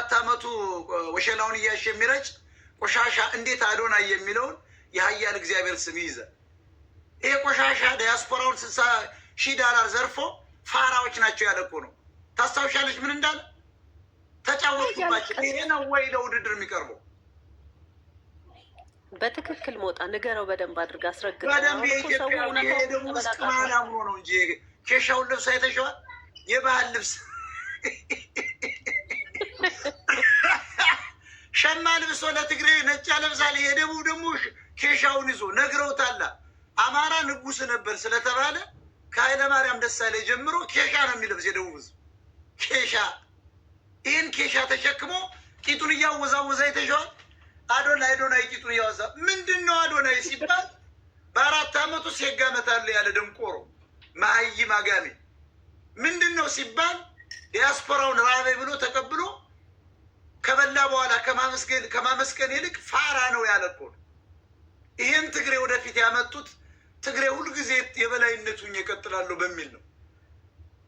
በ4 ዓመቱ ወሸላውን እያሸ የሚረጭ ቆሻሻ እንዴት አዶናይ የሚለውን የሀያል እግዚአብሔር ስም ይዘ ይሄ ቆሻሻ ዲያስፖራውን $60,000 ዘርፎ ፋራዎች ናቸው ያለኮ ነው። ታስታውሻለች ምን እንዳለ ተጫወቱባቸው። ይሄ ነው ወይ ለውድድር የሚቀርበው? በትክክል ሞጣ ንገረው፣ በደንብ አድርጋ አስረግጠው። በደንብ የኢትዮጵያ የደቡብ ውስጥ ማላምሮ ነው እንጂ ኬሻውን ልብስ አይተሸዋል? የባህል ልብስ ሸማ ልብሶ ለትግሬ ነጭ ለብሳል። የደቡብ ደግሞ ኬሻውን ይዞ ነግረውታላ። አማራ ንጉስ ነበር ስለተባለ ከኃይለ ማርያም ደሳለኝ ጀምሮ ኬሻ ነው የሚለብስ የደቡብ ህዝብ። ኬሻ ይህን ኬሻ ተሸክሞ ቂጡን እያወዛወዛ አይተሸዋል? አዶናይ ቂጡን እያወዛ ምንድን ነው አዶናይ ሲባል በ4 ዓመቱ ሴጋ መታለሁ ያለ ደንቆሮ መሀይም አጋሜ ምንድን ነው ሲባል ዲያስፖራውን ራበይ ብሎ ተቀብሎ ከበላ በኋላ ከማመስገን ይልቅ ፋራ ነው ያለኮ። ይሄን ትግሬ ወደፊት ያመጡት ትግሬ ሁልጊዜ የበላይነቱን ይቀጥላሉ በሚል ነው።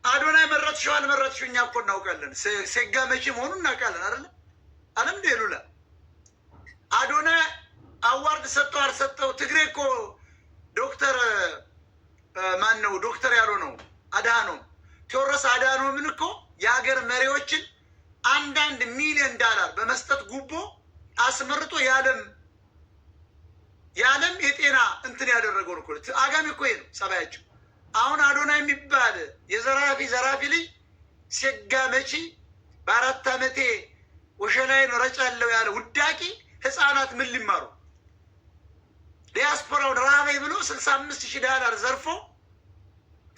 አዶናይ መረጥሽው አልመረጥሽው እኛ እኮ እናውቃለን። ሴጋ መቼ መሆኑን እናውቃለን አይደለ? አለም ዴሉላ አዶናይ አዋርድ ሰጠው አልሰጠው ትግሬ እኮ ዶክተር ማን ነው ዶክተር ያለው ነው አድሃኖም ቴዎድሮስ አድሃኖምን እኮ የሀገር መሪዎችን $1 ሚሊዮን በመስጠት ጉቦ አስመርጦ የዓለም የጤና እንትን ያደረገው ነው። አጋሚ እኮ ነው ጸባያቸው። አሁን አዶናይ የሚባል ዘራፊ ልጅ ሴጋ መቺ በ4 ዓመቴ ወሸላይን ረጫለሁ ያለ ውዳቂ ህፃናት ምን ሊማሩ? ዲያስፖራውን ራበይ ብሎ $65,000 ዘርፎ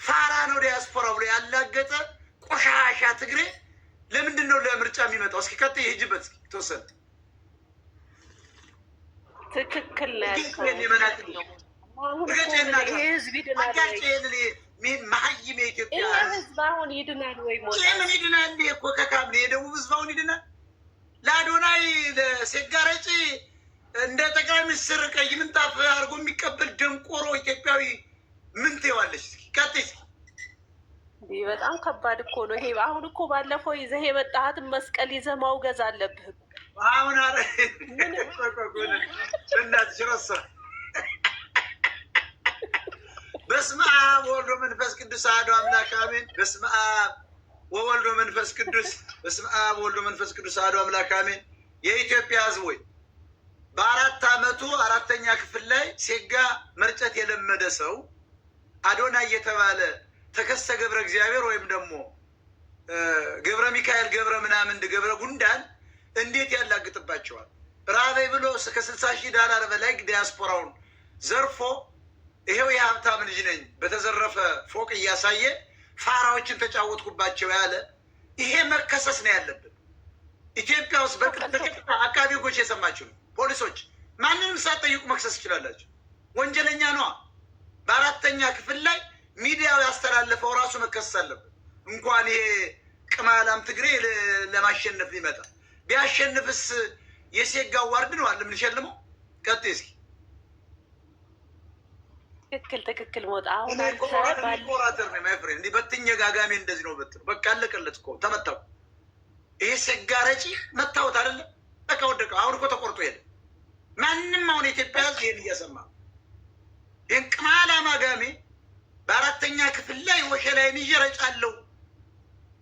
ፋራ ነው ዲያስፖራው ብሎ ያላገጠ ቆሻሻ ትግሬ ለምንድን ነው ለምርጫ የሚመጣው? እስኪ ቀጥይ ሂጅበት እስኪ ተወሰነ። ትክክል ነው። መሀይም የኢትዮጵያ ህዝብ አሁን ይድናል ወይ? ምን ይድናል? እኮ ከካምሌ የደቡብ ህዝብ አሁን ይድናል? ለአዶናይ ለሴጋ ረጪ እንደ ጠቅላይ ሚኒስትር ቀይ ምንጣፍ አድርጎ የሚቀበል ደንቆሮ ኢትዮጵያዊ ምን ትይዋለች? እስኪ ቀጥይ እስኪ። በጣም ከባድ እኮ ነው ይሄ። አሁን እኮ ባለፈው ይዘህ የመጣሃትን መስቀል ይዘህ ማውገዝ አለብህ። አሁን አረ እናትሽ ረሳ። በስመ አብ ወወልድ ወመንፈስ ቅዱስ አሐዱ አምላክ አሜን። በስመ አብ ወወልድ ወመንፈስ ቅዱስ በስመ አብ ወወልድ ወመንፈስ ቅዱስ አሐዱ አምላክ አሜን። የኢትዮጵያ ህዝብ ወይ በ4 ዓመቱ 4ኛ ክፍል ላይ ሴጋ መርጨት የለመደ ሰው አዶናይ የተባለ ተከስተ ገብረ እግዚአብሔር ወይም ደግሞ ገብረ ሚካኤል ገብረ ምናምን ገብረ ጉንዳን እንዴት ያላግጥባቸዋል? ራበይ ብሎ ከ$60,000 በላይ ዲያስፖራውን ዘርፎ ይሄው የሀብታም ልጅ ነኝ በተዘረፈ ፎቅ እያሳየ ፋራዎችን ተጫወትኩባቸው ያለ ይሄ መከሰስ ነው ያለብን። ኢትዮጵያ ውስጥ በቀጥታ አቃቢ ህጎች የሰማችሁ ነው። ፖሊሶች ማንንም ሳትጠይቁ መክሰስ ይችላላችሁ። ወንጀለኛ ነዋ። በ4ኛ ክፍል ላይ ሚዲያው ያስተላለፈው ራሱ መከሰስ አለበት። እንኳን ይሄ ቅማላም ትግሬ ለማሸነፍ ሊመጣ ቢያሸንፍስ የሴጋ ዋርድ ነው አለ የምንሸልመው። ቀጥይ እስኪ። ትክክል ሞጣ። አሁን ኮራተር ነው ማይ ፍሬንድ። እንዲህ በትኝ ጋጋሜ እንደዚህ ነው በትነው በቃ አለቀለት እኮ ተመታው። ይሄ ሴጋ ረጪ መታወት አይደለም በቃ ወደቀ። አሁን እኮ ተቆርጦ ሄደ። ማንም አሁን የኢትዮጵያ ህዝብ ይሄን እያሰማ ይህን ቅማላም አጋሜ በ4ኛ ክፍል ላይ ወሸላይን ይዤ ረጫለሁ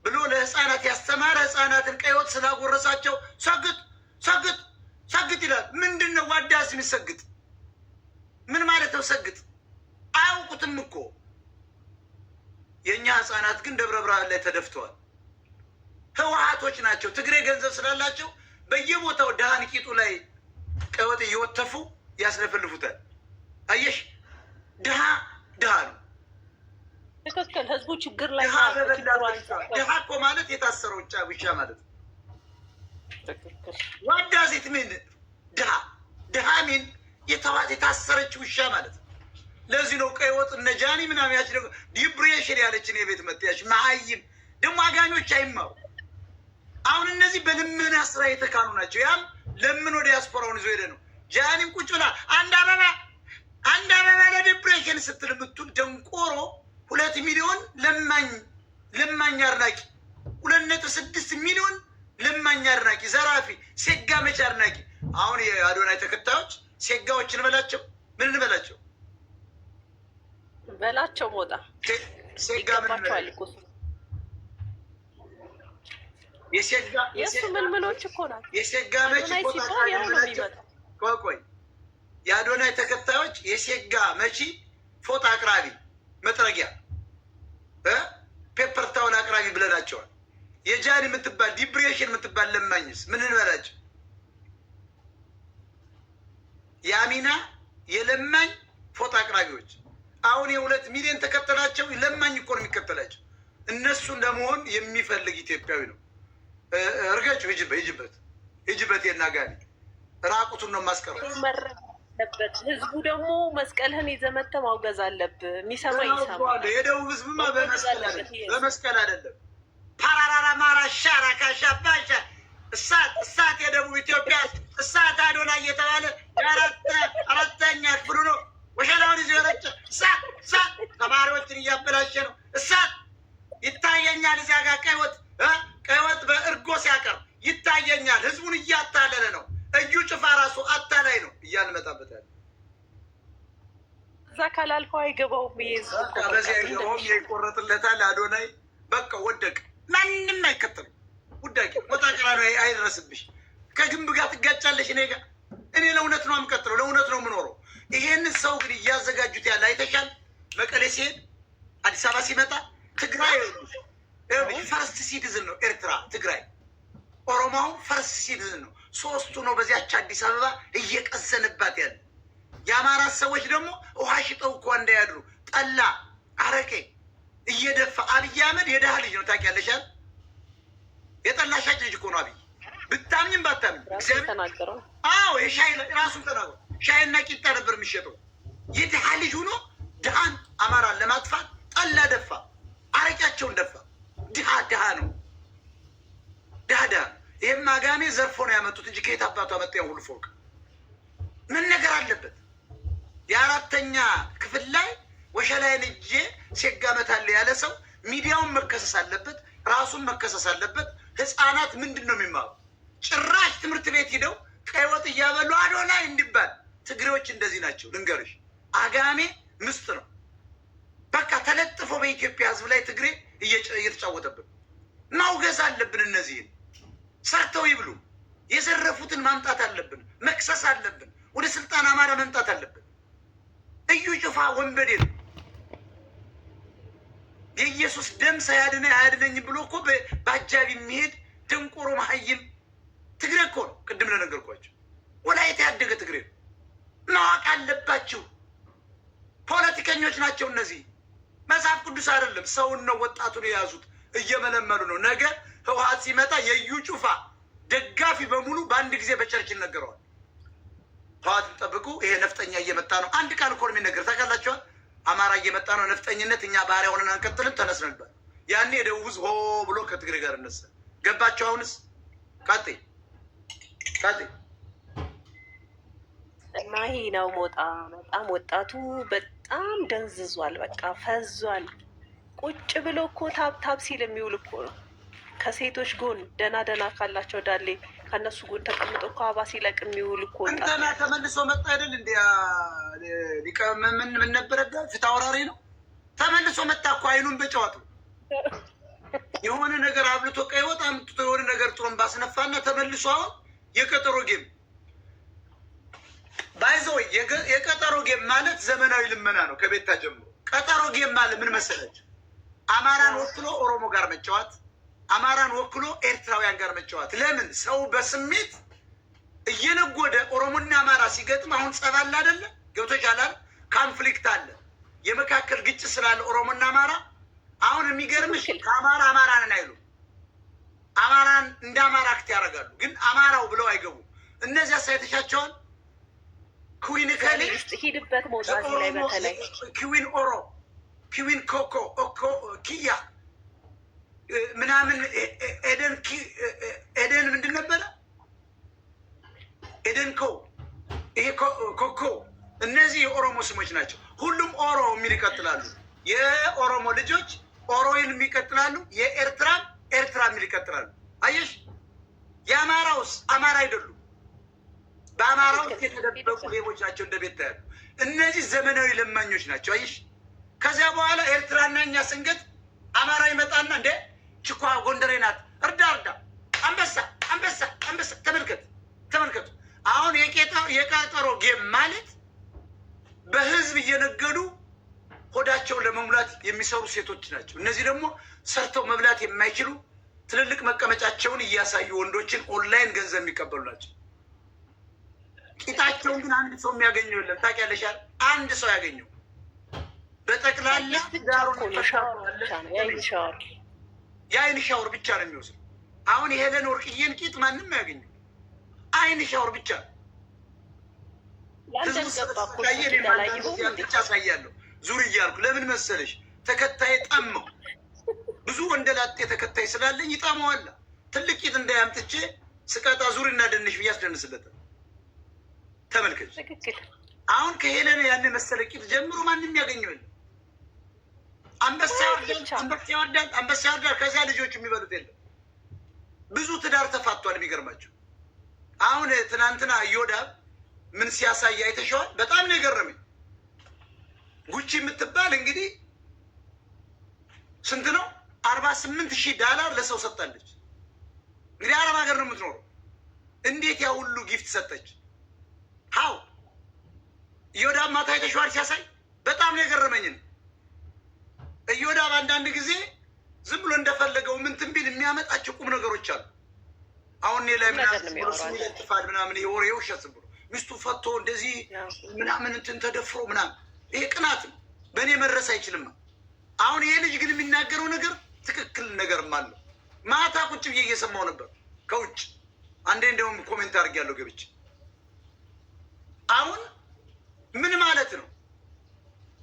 ብሎ ለህፃናት ያስተማረ ህፃናትን ቀይ ወጥ ስላጎረሳቸው ሰግጥ ይላል። ምንድን ነው ዋዳስ የሚሰግጥ? ምን ማለት ነው ሰግጥ? አያውቁትም እኮ። የእኛ ህፃናት ግን ደብረ ብርሃን ላይ ተደፍተዋል። ህወሓቶች ናቸው። ትግሬ ገንዘብ ስላላቸው በየቦታው ድሃን ቂጡ ላይ ቀይ ወጥ እየወተፉ ያስለፈልፉታል። አየሽ፣ ድሃ ነው። ትክክል። ህዝቡ ችግር ላይ ድሃ እኮ ማለት የታሰረው ውሻ ማለት ነው። ዋዳሴት ምን ድሃ ሚን የታሰረች ውሻ ማለት ነው። ለዚህ ነው ቀይ ወጥ እነ ጃኒ ምናምን ያች ደግሞ ዲፕሬሽን ያለችን የቤት መጥያች መሀይም ደግሞ አጋኞች አይማሩ። አሁን እነዚህ በልመና ስራ የተካኑ ናቸው። ያም ለምን ወደ ዲያስፖራውን ይዞ ሄደ ነው። ጃኒም ቁጭ ብላ አንድ አበባ ለዲፕሬሽን ስትል የምትውል ደንቆሮ 2 ሚሊዮን ለማኝ አድናቂ 2.6 ሚሊዮን ለማኝ አድናቂ፣ ዘራፊ፣ ሴጋ መች አድናቂ። አሁን የአዶናይ ተከታዮች ሴጋዎች እንበላቸው ምን እንበላቸው? በላቸው ሞጣ ሴጋ ምን እንበላቸው? የሱ ምልምሎች እኮ ናቸው። የሴጋ መች ቆይ የአዶናይ ተከታዮች የሴጋ መቺ ፎጣ አቅራቢ፣ መጥረጊያ፣ ፔፐር ታውን አቅራቢ ብለናቸዋል። የጃን የምትባል ዲፕሬሽን የምትባል ለማኝስ ምን እንበላቸው? የአሚና የለማኝ ፎጣ አቅራቢዎች አሁን የ2 ሚሊዮን ተከተላቸው። ለማኝ እኮ ነው የሚከተላቸው። እነሱን ለመሆን የሚፈልግ ኢትዮጵያዊ ነው። እርገጩ ሂጅበት የናጋኒ ራቁቱን ነው ማስቀረው አለበት። ህዝቡ ደግሞ መስቀልህን ይዘህ መተህ ማውገዝ አለብህ። የሚሰማ ይሰማ። የደቡብ ህዝብማ በመስቀል አይደለም ፓራራራ ማራ ሻራ ካሻ ባሻ እሳት የደቡብ ኢትዮጵያ እሳት አዶናይ እየተባለ አራተኛ ክፍሉ ነው ወሸላውን ይዞ የረጨ እሳት ተማሪዎችን እያበላሸ ነው። እሳት ይታየኛል። እዚያ ጋር ቀይ ወጥ በእርጎ ሲያቀርብ ይታየኛል። ህዝቡን እያታለለ ነው። እዩ ጭፋ ራሱ አታላይ ነው እያልመጣበታል። እዛ ካላልከው አይገባውም። በዚህ አይገባውም። ይቆረጥለታል። አዶናይ በቃ ወደቅ። ማንም አይከተልም። ውዳቂ ወጣቅራ ነው አይደረስብሽ። ከግንብ ጋር ትጋጫለሽ። እኔ ለእውነት ነው የምቀጥለው፣ ለእውነት ነው የምኖረው። ይሄንን ሰው ግን እያዘጋጁት ያለ አይተሻል። መቀሌ ሲሄድ፣ አዲስ አበባ ሲመጣ፣ ትግራይ ፈርስት ሲቲዝን ነው ኤርትራ፣ ትግራይ፣ ኦሮሞው ፈርስት ሲቲዝን ነው። 3ቱ ነው በዚያች አዲስ አበባ እየቀዘንባት ያለ። የአማራ ሰዎች ደግሞ ውሃ ሽጠው እኮ እንዳያድሩ ጠላ አረቄ እየደፋ አብይ አህመድ የደሃ ልጅ ነው ታውቂያለሻል። የጠላ ሻጭ ልጅ እኮ ነው አብይ። ብታምኝም ባታምኝ ተናገረው። አዎ የሻይ ራሱን ተናገሩ። ሻይና ቂጣ ነበር የሚሸጠው። የድሃ ልጅ ሆኖ ድሃን አማራን ለማጥፋት ጠላ ደፋ፣ አረቂያቸውን ደፋ። ድሃ ነው ድሃ። ይህም አጋሜ ዘርፎ ነው ያመጡት እንጂ ከየት አባቱ አመጣ? ሁሉ ፎቅ ምን ነገር አለበት? የ4ኛ ክፍል ላይ ወሸላይን እጄ ሴጋመታለሁ ያለ ሰው ሚዲያውን መከሰስ አለበት፣ ራሱን መከሰስ አለበት። ህፃናት ምንድን ነው የሚማሩ? ጭራሽ ትምህርት ቤት ሂደው ቀይ ወጥ እያበሉ አዶናይ እንዲባል። ትግሬዎች እንደዚህ ናቸው ልንገርሽ። አጋሜ ምስጥ ነው በቃ ተለጥፎ በኢትዮጵያ ህዝብ ላይ ትግሬ እየተጫወተብን። ማውገዝ አለብን። እነዚህን ሰርተው ይብሉ። የዘረፉትን ማምጣት አለብን፣ መክሰስ አለብን። ወደ ስልጣን አማራ መምጣት አለብን። እዩ ጭፋ ወንበዴ ነው። የኢየሱስ ደም ሳያድነ አያድነኝም ብሎ እኮ በአጃቢ የሚሄድ ደንቆሮ መሀይም ትግሬ እኮ ነው። ቅድም ለነገርኳቸው ወላይታ ያደገ ትግሬ ነው። ማወቅ አለባችሁ። ፖለቲከኞች ናቸው እነዚህ። መጽሐፍ ቅዱስ አይደለም፣ ሰውን ነው። ወጣቱን የያዙት እየመለመሉ ነው። ነገ ህወሓት ሲመጣ የእዩ ጩፋ ደጋፊ በሙሉ በአንድ ጊዜ በቸርች ይነገረዋል። ህወሓትን ጠብቁ፣ ይሄ ነፍጠኛ እየመጣ ነው። አንድ ቃል እኮ ነው የሚነገር ታውቃላችኋል። አማራ እየመጣ ነው፣ ነፍጠኝነት፣ እኛ ባህሪያ ሆነን አንቀጥልም፣ ተነስ ነበር። ያኔ የደቡብ ህዝብ ሆ ብሎ ከትግሬ ጋር እነሳ። ገባቸው። አሁንስ ቃጤ እና ይሄ ነው ሞጣ። በጣም ወጣቱ በጣም ደንዝዟል፣ በቃ ፈዟል። ቁጭ ብሎ እኮ ታብታብ ሲል የሚውል እኮ ነው። ከሴቶች ጎን ደና ካላቸው ዳሌ ከእነሱ ጎን ተቀምጦ እኮ አባ ሲለቅ የሚውል እኮ እንትና ተመልሶ መጣ አይደል? እንዲ ምን ነበረጋ ፊት አውራሪ ነው። ተመልሶ መጣ እኮ አይኑን በጨዋቱ የሆነ ነገር አብልቶ ቀይ ወጥ አምጥቶ የሆነ ነገር ጥሩምባ አስነፋና ተመልሶ አሁን የቀጠሮ ጌም ባይዘው የቀጠሮ ጌም ማለት ዘመናዊ ልመና ነው። ከቤታ ጀምሮ ቀጠሮ ጌም ማለት ምን መሰላችሁ? አማራን ወክሎ ኦሮሞ ጋር መጫወት፣ አማራን ወክሎ ኤርትራውያን ጋር መጫወት። ለምን ሰው በስሜት እየነጎደ ኦሮሞና አማራ ሲገጥም አሁን ጸብ አለ አይደለ? ገብቶሻል? ካንፍሊክት አለ፣ የመካከል ግጭት ስላለ ኦሮሞና አማራ። አሁን የሚገርምሽ ከአማራ አማራንን አይሉ አማራን እንደ አማራ አክት ያደርጋሉ፣ ግን አማራው ብለው አይገቡም። እነዚያ ሳይተሻቸዋል ኩዊን ከሌ ሂድበት መውጣት ላይ በተለይ ኩዊን ኦሮ ኩዊን ኮኮ ኪያ ምናምን ኤደን ምንድን ነበረ? ኤደን ይሄ ኮኮ እነዚህ የኦሮሞ ስሞች ናቸው። ሁሉም ኦሮ የሚል ይቀጥላሉ። የኦሮሞ ልጆች ኦሮይን የሚቀጥላሉ። የኤርትራ ኤርትራ የሚል ይቀጥላሉ። አየሽ የአማራውስ አማራ አይደሉም። በአማራ ውስጥ የተደበቁ ሌቦች ናቸው። እንደ ቤት ያሉ እነዚህ ዘመናዊ ለማኞች ናቸው። አይሽ ከዚያ በኋላ ኤርትራና እኛ ስንገት አማራ ይመጣና እንደ ችኳ ጎንደሬ ናት እርዳ እርዳ አንበሳ አንበሳ አንበሳ። ተመልከቱ። አሁን የቀጠሮ ጌም ማለት በህዝብ እየነገዱ ሆዳቸውን ለመሙላት የሚሰሩ ሴቶች ናቸው። እነዚህ ደግሞ ሰርተው መብላት የማይችሉ ትልልቅ መቀመጫቸውን እያሳዩ ወንዶችን ኦንላይን ገንዘብ የሚቀበሉ ናቸው። ቂጣቸውን ግን አንድ ሰው የሚያገኘው የለም። ታውቂያለሽ? አንድ ሰው ያገኘው በጠቅላላ የአይን ሻወር ብቻ ነው የሚወስድ። አሁን የሄለን ወርቅዬን ቂጥ ማንም ያገኘው አይን ሻወር ብቻ። ብቻ አሳያለሁ ዙር እያልኩ ለምን መሰለሽ? ተከታይ ጠመው ብዙ ወንደላጤ ተከታይ ስላለኝ ይጠመዋል። ትልቅ ቂጥ እንዳያምጥቼ ስቀጣ ዙር እና ደንሽ ብዬ አስደንስለታል። ተመልከች። አሁን ከሄለን ያን መሰለ ቂጥ ጀምሮ ማንም ያገኘው የለም። አንበሳ ይወርዳል። ከዚያ ልጆች የሚበሉት የለም። ብዙ ትዳር ተፋቷል። የሚገርማቸው አሁን ትናንትና ዮዳብ ምን ሲያሳይ አይተሸዋል? በጣም ነው የገረመኝ። ጉቺ የምትባል እንግዲህ ስንት ነው $48,000 ለሰው ሰጣለች። እንግዲህ አረብ ሀገር ነው የምትኖረው። እንዴት ያ ሁሉ ጊፍት ሰጠች? ሀው እዮዳብ ማታ አይተሸዋል ሲያሳይ? በጣም ነው የገረመኝን። እዮዳብ አንዳንድ ጊዜ ዝም ብሎ እንደፈለገው ምንትን ቢል የሚያመጣቸው ቁም ነገሮች አሉ። አሁን እኔ ላይ ምናምን ይለጥፋል ምናምን የወሬ ውሸት ዝም ብሎ ሚስቱ ፈቶ እንደዚህ ምናምን እንትን ተደፍሮ ምናምን፣ ይሄ ቅናት ነው። በእኔ መድረስ አይችልም። አሁን ይሄ ልጅ ግን የሚናገረው ነገር ትክክል ነገርም አለው። ማታ ቁጭ ብዬ እየሰማው ነበር ከውጭ። አንዴ እንደውም ኮሜንት አድርጌያለሁ ገብቼ። አሁን ምን ማለት ነው?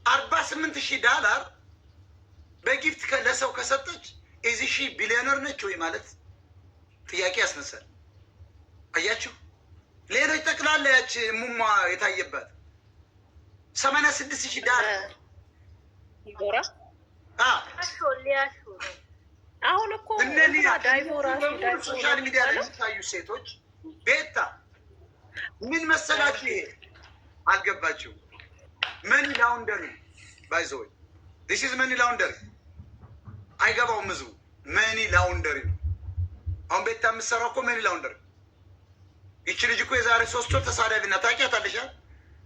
$48,000 በጊፍት ለሰው ከሰጠች እዚህ ሺህ ቢሊዮነር ነች ወይ ማለት ጥያቄ ያስነሳል። አያችሁ፣ ሌሎች ጠቅላላ ያች ሙማ የታየባት $86,000 ይጎራ። አሁን እኮ ሶሻል ሚዲያ ላይ የሚታዩ ሴቶች ቤታ ምን መሰላችሁ? ይሄ አልገባችሁ? መኒ ላውንደሪ ባይዘወይ ዲስ ኢዝ መኒ ላውንደሪ። አይገባውም ህዝቡ። መኒ ላውንደሪ ነው። አሁን ቤታ የምትሰራው እኮ መኒ ላውንደሪ። ይቺ ልጅ እኮ የዛሬ 3 ወር ተሳዳቢና ታውቂያታለሽ?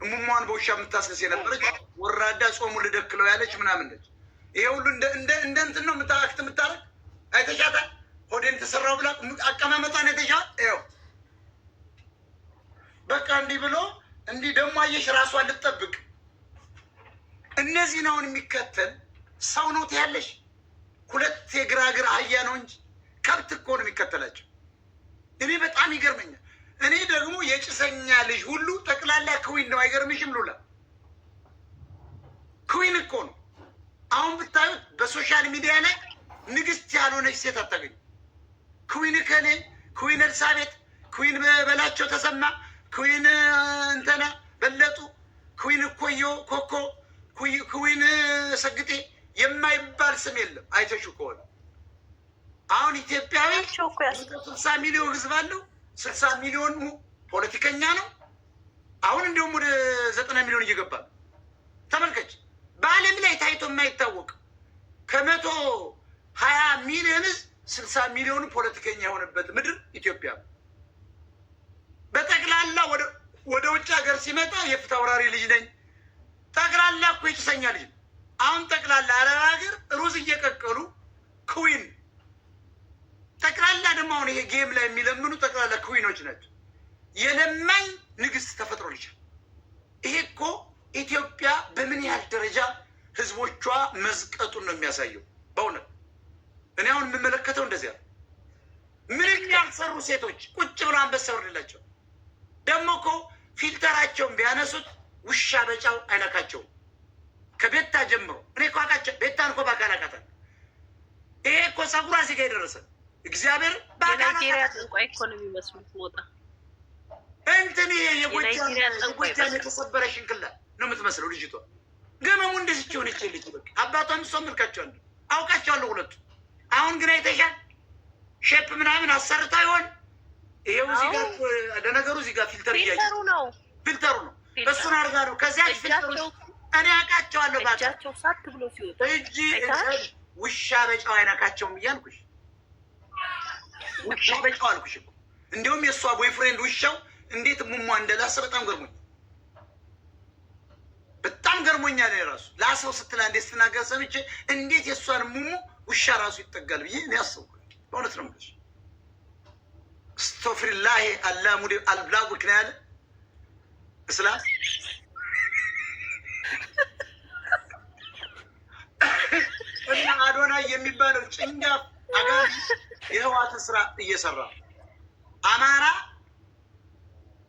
እሙሟን በውሻ የምታስነስ የነበረች ወራዳ ጾሙ ልደክለው ያለች ምናምን ነች። ይሄ ሁሉ እንደ እንትን ነው አክት የምታረግ አይተሻታል? ሆዴን ተሰራው ብላ አቀማመጧን አይተሻል? ይኸው በቃ እንዲህ ብሎ እንዲህ ደግሞ አየሽ፣ ራሷን ልትጠብቅ። እነዚህን አሁን የሚከተል ሰው ነው ትያለሽ? 2 የግራግር አህያ ነው እንጂ ከብት እኮ ነው የሚከተላቸው። እኔ በጣም ይገርመኛል። እኔ ደግሞ የጭሰኛ ልጅ ሁሉ ጠቅላላ ክዊን ነው። አይገርምሽም? ሉላ ክዊን እኮ ነው። አሁን ብታዩት በሶሻል ሚዲያ ላይ ንግስት ያልሆነች ሴት አታገኙ። ክዊን ከኔ፣ ክዊን ኤልሳቤጥ፣ ክዊን በላቸው ተሰማ፣ ክዊን እንተና በለጡ፣ ክዊን እኮዮ ኮኮ፣ ክዊን ሰግጤ የማይባል ስም የለም። አይተሹ ከሆነ አሁን ኢትዮጵያዊ 60 ሚሊዮን ህዝብ አለው። 60 ሚሊዮን ፖለቲከኛ ነው። አሁን እንዲሁም ወደ 90 ሚሊዮን እየገባ ነው። ተመልከች። በዓለም ላይ ታይቶ የማይታወቅ ከ120 ሚሊዮን ህዝብ 60 ሚሊዮኑ ፖለቲከኛ የሆነበት ምድር ኢትዮጵያ ነው። በጠቅላላ ወደ ውጭ ሀገር ሲመጣ የፍትህ አውራሪ ልጅ ነኝ። ጠቅላላ እኮ የጭሰኛ ልጅ ነው። አሁን ጠቅላላ አረብ ሀገር ሩዝ እየቀቀሉ ክዊን ጠቅላላ ደግሞ አሁን ይሄ ጌም ላይ የሚለምኑ ጠቅላላ ክዊኖች ናቸው። የለማኝ ንግስት ተፈጥሮልሻል። ይሄ እኮ ኢትዮጵያ በምን ያህል ደረጃ ህዝቦቿ መዝቀጡን ነው የሚያሳየው። በእውነት እኔ አሁን የምመለከተው እንደዚያ ምንም ያልሰሩ ሴቶች ቁጭ ብሎ አንበሳ ወርድላቸው። ደግሞ እኮ ፊልተራቸውን ቢያነሱት ውሻ በጫው አይነካቸውም። ከቤታ ጀምሮ እኔ እኮ አውቃቸው። ቤታን እኮ በአካል አውቃታለሁ። ይሄ እኮ ፀጉሯ እዚህ ጋ የደረሰ እግዚአብሔር የናይጄሪያ ጠንቋይ እኮ ነው የሚመስሉት። ሞጣ እንትን ይሄ የጎጃም የተሰበረ ሽንክላ ነው የምትመስለው ልጅቷ። ገመሙ እንደዚህ ሆነ ይችልች በቃ አባቷን እሷ መልካቸዋለሁ፣ አውቃቸዋለሁ ሁለቱ። አሁን ግን አይተሻል ሼፕ ምናምን አሰርታ ይሆን ይሄው እዚህ ጋር ለነገሩ እዚህ ጋር ፊልተር ፊልተሩ ነው እሱን አድርጋ ነው። ከዚያ ፊልተሩ እኔ አውቃቸዋለሁ። እጃቸው ሳት ብሎ ሲወጡ እጅ ውሻ በጨው አይነካቸውም እያልኩሽ ውሻ በጨው አልኩሽ እኮ። እንዲሁም የእሷ ቦይፍሬንድ ውሻው እንዴት ሙሟ እንደላሰ በጣም ገርሞኛል። የራሱ ላሰው ስትላ እንዴት ስትናገር ሰምቼ እንዴት የእሷን ሙሙ ውሻ ራሱ ይጠጋል ብዬ እኔ አሰብኩ። በእውነት ነው የምልሽ። አስተግፊሩላህ አላሙዲ አልብላጉ ክናለ እስላም እና አዶናይ የሚባለው ጭንጋፍ አጋር የህዋት ስራ እየሰራ አማራ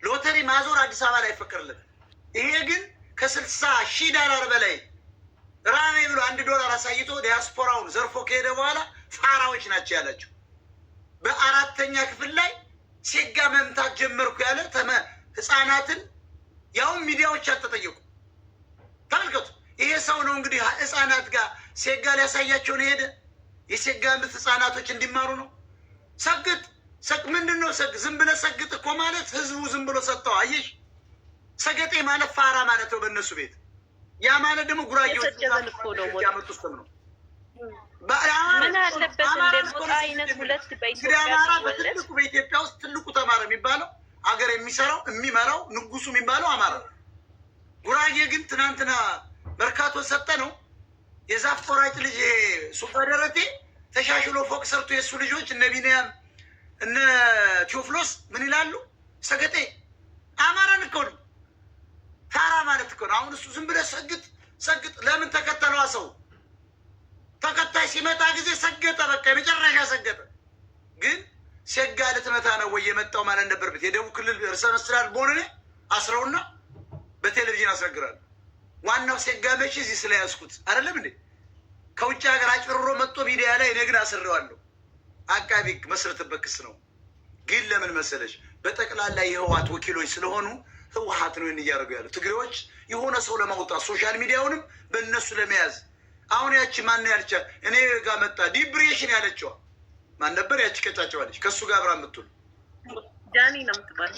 ሎተሪ ማዞር አዲስ አበባ ላይ አይፈቀድለትም። ይሄ ግን $60,000 በላይ ራሜ ብሎ $1 አሳይቶ ዲያስፖራውን ዘርፎ ከሄደ በኋላ ፋራዎች ናቸው ያላቸው። በ4ኛ ክፍል ላይ ሴጋ መምታት ጀመርኩ ያለ ህፃናትን ያውም ሚዲያዎች አልተጠየቁ። ተመልከቱ። ይሄ ሰው ነው እንግዲህ ህፃናት ጋር ሴጋ ሊያሳያቸው ነው ሄደ። የሴጋ ምት ህፃናቶች እንዲማሩ ነው። ሰግጥ ምንድን ነው ዝም ብለህ ሰግጥ እኮ ማለት ህዝቡ ዝም ብሎ ሰጥተው። አየሽ፣ ሰገጤ ማለት ፋራ ማለት ነው በእነሱ ቤት። ያ ማለት ደግሞ ጉራጌዎች ያመጡ ስም ነው። ምን አለበት እንደሞጣ አይነት ሁለት በትልቁ በኢትዮጵያ ውስጥ ትልቁ ተማረ የሚባለው አገር የሚመራው ንጉሱ የሚባለው አማራ ነው። ጉራጌ ግን ትናንትና መርካቶ ሰጠ ነው የዛፍ ቆራጭ ልጅ ሱባ ደረቴ ተሻሽሎ ፎቅ ሰርቶ የእሱ ልጆች እነ ቢንያም እነ ቴዎፍሎስ ምን ይላሉ? ሰገጤ አማራን እኮ ነው። ታራ ማለት እኮ ነው። አሁን እሱ ዝም ብለህ ሰግጥ ለምን ተከተለዋ? ሰው ተከታይ ሲመጣ ጊዜ ሰገጠ፣ በቃ የመጨረሻ ሰገጠ። ግን ሴጋ ልትመታ ነው ወይ የመጣው ማለት ነበርበት። የደቡብ ክልል ርዕሰ መስተዳድር በሆነ አስረውና በቴሌቪዥን አስነግራለሁ። ዋናው ሴጋ መቼ እዚህ ስለያዝኩት አይደለም እንዴ? ከውጭ ሀገር አጭበርሮ መጥቶ ሚዲያ ላይ ነግን አስሬዋለሁ። አቃቢ መስረትበት ክስ ነው። ግን ለምን መሰለሽ? በጠቅላላ የህወሓት ወኪሎች ስለሆኑ ህወሓት ነው እያደረጉ ያሉ። ትግሬዎች የሆነ ሰው ለማውጣት ሶሻል ሚዲያውንም በእነሱ ለመያዝ አሁን ያቺ ማን ያልቻ እኔ ጋር መጣ ዲፕሬሽን ያለችዋ ማን ነበር? ያቺ ቀጫጫዋለች ከእሱ ጋር አብራ የምትውል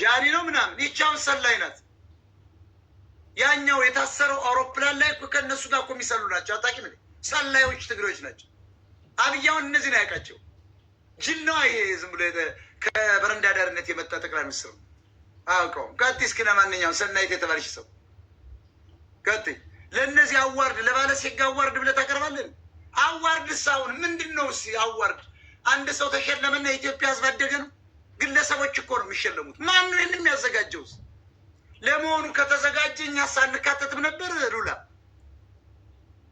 ጃኒ ነው ምናምን። ይቻውን ሰላይ ናት። ያኛው የታሰረው አውሮፕላን ላይ እኮ ከእነሱ ጋር እኮ የሚሰሉ ናቸው። አታውቂም? ሰላዮች ትግሬዎች ናቸው። አብያውን እነዚህ ነው ያውቃቸው። ጅል ነው ይሄ። ዝም ብሎ ከበረንዳ ዳርነት የመጣ ጠቅላይ ሚኒስትር አውቀውም። ቀጥ እስኪ ለማንኛውም ሰናይት የተባለች ሰው ቀጥ ለእነዚህ አዋርድ ለባለ ሴጋ አዋርድ ብለህ ታቀርባለን። አዋርድ ሳሁን ምንድን ነው? አዋርድ አንድ ሰው ተሸለመና የኢትዮጵያ ህዝብ አደገ ነው። ግለሰቦች እኮ ነው የሚሸለሙት። ማን ነው ይህን የሚያዘጋጀውስ? ለመሆኑ ከተዘጋጀ እኛ ሳንካተትም ነበር? ሉላ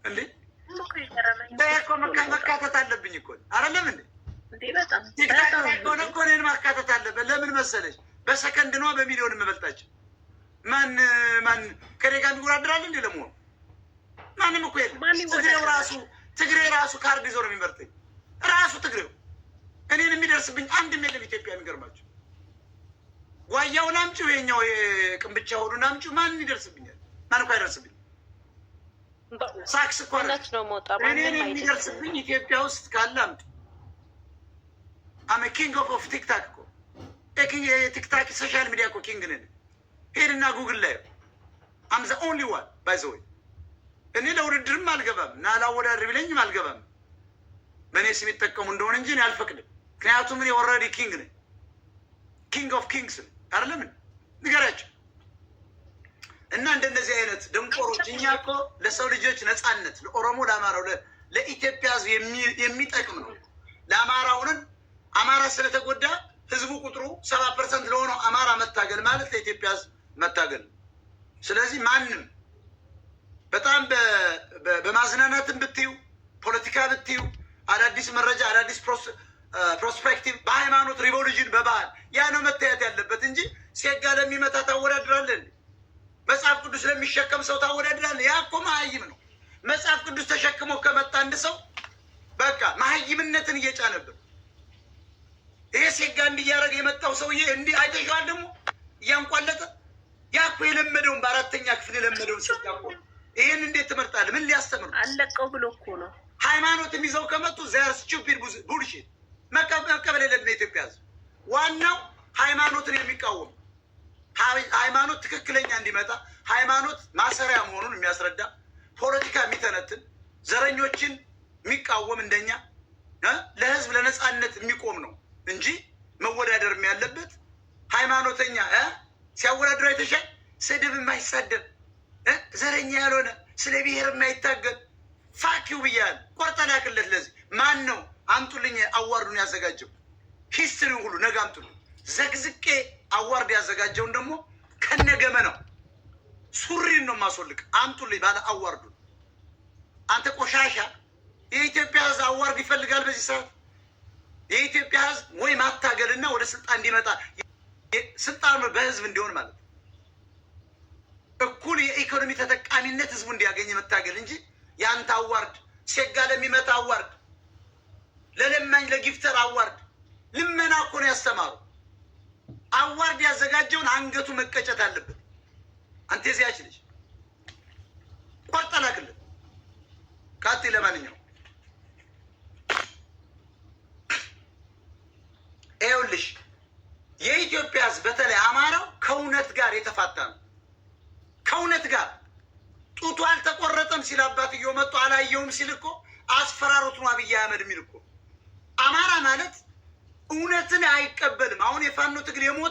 እንዴ መካተት አለብኝ እኮ አይደለም እንዴ? ቲክታክ ሆነ እኮ እኔን ማካተት አለበት። ለምን መሰለች? በሰከንድ ነዋ በሚሊዮን የምበልጣቸው። ማን ከኔ ጋር የሚወዳደራል እንዴ? ለመሆኑ ማንም እኮ የለም። ትግሬ ራሱ ካርድ ይዞ ነው የሚመርጠኝ። ራሱ ትግሬው እኔን የሚደርስብኝ አንድም የለም። ኢትዮጵያ የሚገርማቸው ጓያውን አምጪው፣ የኛው የቅንብቻ ሆዱን አምጪው፣ ማን ይደርስብኛል? ማን እኮ አይደርስብኝ። ሳክስ እኮ እኔን የሚደርስብኝ ኢትዮጵያ ውስጥ ካለ አምጡ። አመ ኪንግ ኦፍ ቲክታክ እኮ የቲክታክ ሶሻል ሚዲያ እኮ ኪንግ ነን። ሄድና ጉግል ላይ አም ዘ ኦንሊ ዋን ባይ ዘ ወይ። እኔ ለውድድርም አልገባም እና ላወዳድር ቢለኝም አልገባም። በእኔ ስም የሚጠቀሙ እንደሆነ እንጂ እኔ አልፈቅድም። ምክንያቱም እኔ ኦልሬዲ ኪንግ ነኝ። ኪንግ ኦፍ ኪንግስ አይደለም ንገራቸው። እና እንደነዚህ አይነት ደንቆሮች እኛ እኮ ለሰው ልጆች ነፃነት፣ ለኦሮሞ፣ ለአማራው፣ ለኢትዮጵያ ህዝብ የሚጠቅም ነው። ለአማራውንን አማራ ስለተጎዳ ህዝቡ ቁጥሩ 7% ለሆነው አማራ መታገል ማለት ለኢትዮጵያ ህዝብ መታገል ነው። ስለዚህ ማንም በጣም በማዝናናትን ብትዩ፣ ፖለቲካ ብትዩ፣ አዳዲስ መረጃ፣ አዳዲስ ፕሮስፔክቲቭ፣ በሃይማኖት ሪቮሉሽን፣ በባህል ያ ነው መታየት ያለበት እንጂ ሴጋ ለሚመታ ታወዳድራለን። መጽሐፍ ቅዱስ ለሚሸከም ሰው ታወዳድራለን። ያ እኮ መሀይም ነው። መጽሐፍ ቅዱስ ተሸክሞ ከመጣ አንድ ሰው በቃ መሀይምነትን እየጫነብን ይሄ ሴጋ እንዲያደረገ የመጣው ሰውዬ እንዲህ አይተሸዋል። ደግሞ እያንቋለጠ ያ እኮ የለመደውን በ4ኛ ክፍል የለመደውን ሴጋ እኮ ይህን እንዴት ትመርጣለህ? ምን ሊያስተምር አለቀው ብሎ እኮ ነው። ሃይማኖትም ይዘው ከመጡ ዛር ስቱፒድ ቡልሽት መቀበል የለብን። የኢትዮጵያ ህዝብ ዋናው ሃይማኖትን የሚቃወም ሃይማኖት ትክክለኛ እንዲመጣ ሃይማኖት ማሰሪያ መሆኑን የሚያስረዳ ፖለቲካ የሚተነትን ዘረኞችን የሚቃወም እንደኛ ለህዝብ ለነፃነት የሚቆም ነው እንጂ መወዳደርም ያለበት ሃይማኖተኛ ሲያወዳድር አይተሻል? ስድብ የማይሳደብ ዘረኛ ያልሆነ ስለ ብሔር የማይታገል ፋኪው ብያል ቆርጠ ላክለት። ለዚህ ማን ነው አምጡልኝ አዋርዱን ያዘጋጀው? ሂስትሪው ሁሉ ነገ አምጡልኝ። ዘግዝቄ አዋርድ ያዘጋጀውን ደግሞ ከነገመ ነው ሱሪን ነው ማስወልቅ። አምጡልኝ ባለ አዋርዱን። አንተ ቆሻሻ! የኢትዮጵያ ህዝብ አዋርድ ይፈልጋል በዚህ ሰዓት። የኢትዮጵያ ህዝብ ወይ ማታገልና ወደ ስልጣን እንዲመጣ ስልጣን በህዝብ እንዲሆን ማለት እኩል የኢኮኖሚ ተጠቃሚነት ህዝቡ እንዲያገኝ መታገል እንጂ የአንተ አዋርድ ሴጋ ለሚመታ አዋርድ፣ ለለማኝ ለጊፍተር አዋርድ። ልመና እኮ ነው ያስተማሩ። አዋርድ ያዘጋጀውን አንገቱ መቀጨት አለበት። አንተ እዚያች ልጅ ቆርጠ ላክለት። ካቲ ለማንኛውም ይኸውልሽ የኢትዮጵያ ህዝብ በተለይ አማራው ከእውነት ጋር የተፋታ ነው። ከእውነት ጋር ጡቱ አልተቆረጠም ሲል አባትየው መጥቶ አላየውም ሲል እኮ አስፈራሩት ነው አብይ አህመድ የሚል እኮ። አማራ ማለት እውነትን አይቀበልም። አሁን የፋኖ ትግል የሞት